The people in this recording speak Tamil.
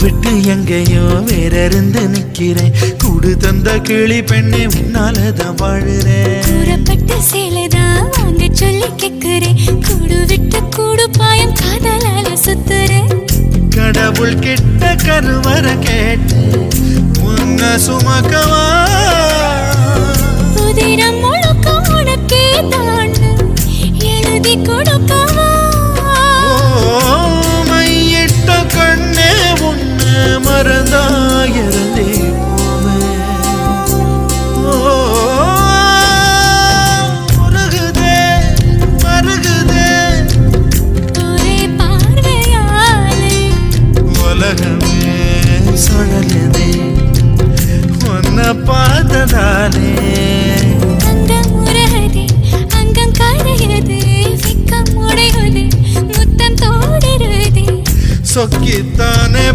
விட்டு எங்கேயோ வேற இருந்து நிக்கிறேன். கூடு தந்த கிளி பெண்ணே உன்னாலதான் வாழுறேன். கூறப்பட்ட சேலைதான் வாங்க சொல்லி கேக்குறேன். கூடு விட்டு கூடு பாயம் காதலால சுத்துறேன். கடவுள் கிட்ட கருவற கேட்டு உன்ன சுமக்கவா. உதிரம் முழுக்க உனக்கே தான் எழுதி கொடுக்கவா. மையிட்ட கண்ணே உன்ன மறந்தாயிருந்தே பார்த்ததானே அங்கம் உறகுது அங்கம் கரையுது வெக்கம் உடையுது முத்தம் தோடுறது சொக்கித்தானே